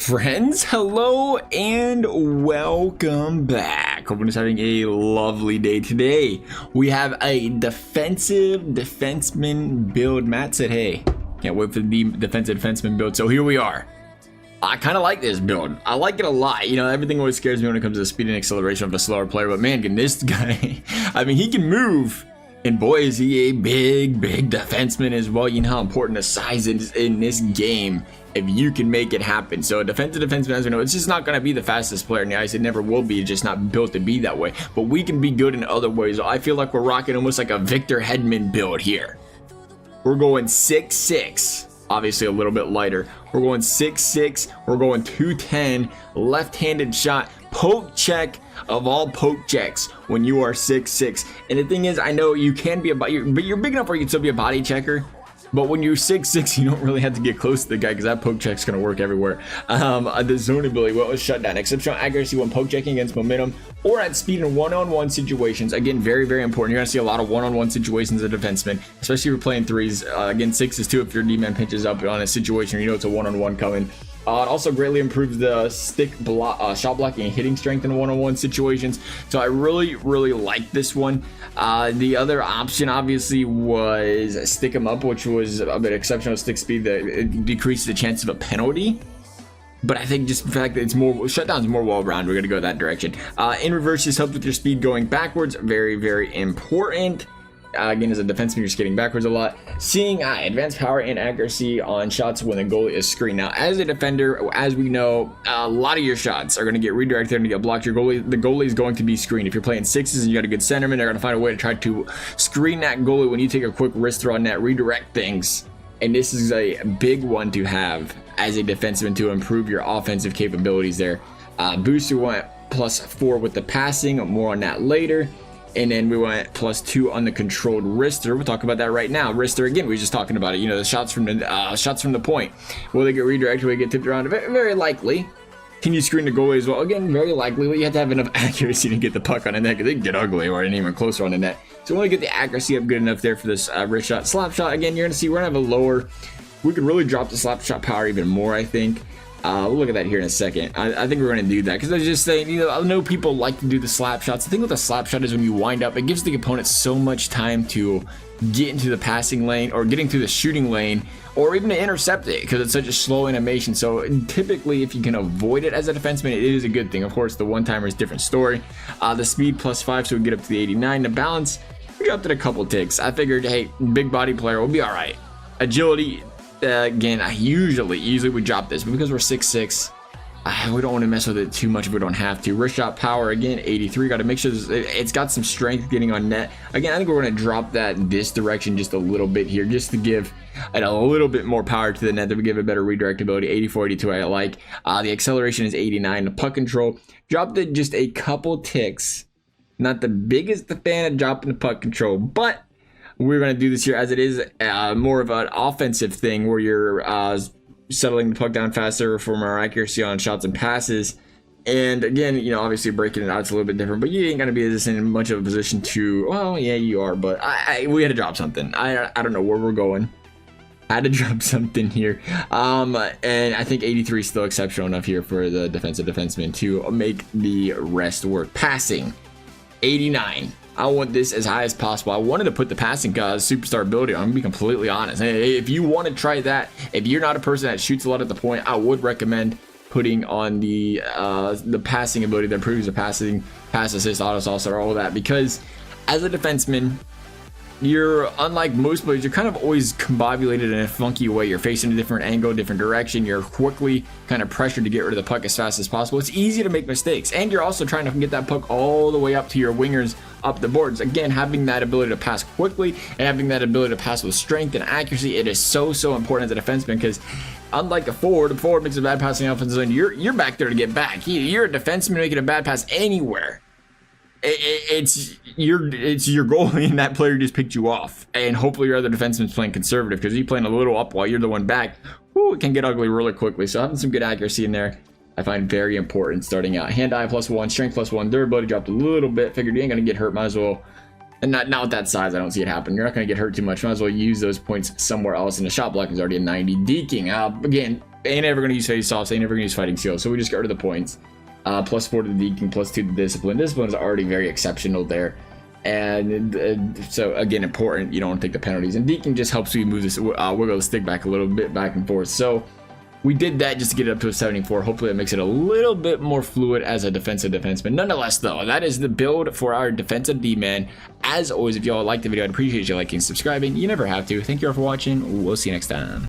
Friends, hello and welcome back. Hope everyone's having a lovely day today. We have a defensive defenseman build. Matt said, hey, can't wait for the defensive defenseman build. So here we are. I kind of like this build. I like it a lot. You know, everything always scares me when it comes to the speed and acceleration of a slower player. But man, can this guy, I mean, he can move. And boy, is he a big defenseman as well. You know how important the size is in this game if you can make it happen. So a defensive defenseman, as we know, it's just not going to be the fastest player in the ice. It never will be. It's just not built to be that way. But we can be good in other ways. I feel like we're rocking almost like a Victor Hedman build here. We're going 6'6". Obviously a little bit lighter. We're going 6'6". We're going 210. Left-handed shot. Poke check of all poke checks when you are 6'6". And the thing is, I know you can be but you're big enough where you can still be a body checker. But when you're 6'6", you don't really have to get close to the guy because that poke check's going to work everywhere. The zone ability, well, it's shut down. Exceptional accuracy when poke checking against momentum or at speed in one-on-one situations. Again, very important. You're going to see a lot of one-on-one situations as a defenseman, especially if you're playing threes. Again, sixes too if your D-man pinches up on a situation you know it's a one-on-one coming. It also greatly improves the shot blocking and hitting strength in one-on-one situations. So I really like this one. The other option obviously was stick him up, which was a bit exceptional stick speed that decreases the chance of a penalty. But I think just the fact that it's more shutdown's more well-rounded, we're gonna go that direction. In reverse, just helps with your speed going backwards. Very important. Again, as a defenseman, you're skating backwards a lot. Seeing advanced power and accuracy on shots when the goalie is screened. Now, as a defender, as we know, a lot of your shots are going to get redirected and get blocked. The goalie is going to be screened. If you're playing sixes and you got a good centerman, they're going to find a way to try to screen that goalie when you take a quick wrist throw on that, redirect things. And this is a big one to have as a defenseman to improve your offensive capabilities there. Booster went +4 with the passing. More on that later. And then we went +2 on the controlled wrister. We'll talk about that right now. Wrister, again, we were just talking about it. You know, the shots from the point. Will they get redirected? Will they get tipped around? Very likely. Can you screen the goalie as well? Again, very likely. But you have to have enough accuracy to get the puck on the net because they can get ugly or even closer on the net. So we want to get the accuracy up good enough there for this wrist shot. Slap shot, again, you're going to see we're going to have a lower. We could really drop the slap shot power even more, I think. We'll look at that here in a second. I think we're going to do that because I was just saying, you know, I know people like to do the slap shots. The thing with the slap shot is when you wind up, it gives the opponent so much time to get into the passing lane or getting through the shooting lane or even to intercept it because it's such a slow animation. So typically, if you can avoid it as a defenseman, it is a good thing. Of course, the one-timer is a different story. The speed +5, so we get up to the 89. The balance, we dropped it a couple ticks. I figured, hey, big body player, we'll be all right. Agility. Again, usually we drop this, but because we're 6'6", we don't want to mess with it too much if we don't have to. Wrist shot power, again, 83. Got to make sure it's got some strength getting on net. Again, I think we're going to drop that this direction just a little bit here, just to give it a little bit more power to the net, that would give it better redirectability. 84, 82, I like. The acceleration is 89. The puck control, dropped it just a couple ticks. Not the biggest fan of dropping the puck control, but we're going to do this here as it is more of an offensive thing where you're settling the puck down faster for more accuracy on shots and passes. And again, you know, obviously breaking it out, it's a little bit different, but you ain't going to be in much of a position to, well, yeah, you are, but we had to drop something. I don't know where we're going. I had to drop something here. And I think 83 is still exceptional enough here for the defensive defenseman to make the rest work. Passing, 89. I want this as high as possible. I wanted to put the passing superstar ability on. I'm gonna be completely honest. If you want to try that, if you're not a person that shoots a lot at the point, I would recommend putting on the passing ability that improves the passing, pass assist, auto sauce, or all of that. Because as a defenseman, you're, unlike most players, you're kind of always combobulated in a funky way. You're facing a different angle, different direction. You're quickly kind of pressured to get rid of the puck as fast as possible. It's easy to make mistakes, and you're also trying to get that puck all the way up to your wingers up the boards. Again, having that ability to pass quickly and having that ability to pass with strength and accuracy, it is so important as a defenseman, because unlike a forward makes a bad passing offensive zone, you're back there to get back. You're a defenseman making a bad pass anywhere. It's your goalie, and that player just picked you off. And hopefully your other defenseman's playing conservative, because you're playing a little up while you're the one back. Ooh, it can get ugly really quickly. So having some good accuracy in there, I find very important starting out. Hand-eye +1, strength +1, durability dropped a little bit. Figured you ain't gonna get hurt, might as well. And not with that size, I don't see it happen. You're not gonna get hurt too much. Might as well use those points somewhere else. And the shot blocking is already a 90. Deeking, again, ain't ever going to use face-offs, ain't never going to use fighting skills, so we just got rid of the points. Plus 4 to the Deeking, plus 2 to the discipline. Discipline is already very exceptional there. And so, again, important, you don't want to take the penalties. And Deeking just helps you move this, wiggle the stick back a little bit back and forth. So we did that just to get it up to a 74. Hopefully it makes it a little bit more fluid as a defensive defenseman. Nonetheless, though, that is the build for our defensive D-man. As always, if y'all liked the video, I'd appreciate you liking and subscribing. You never have to. Thank you all for watching. We'll see you next time.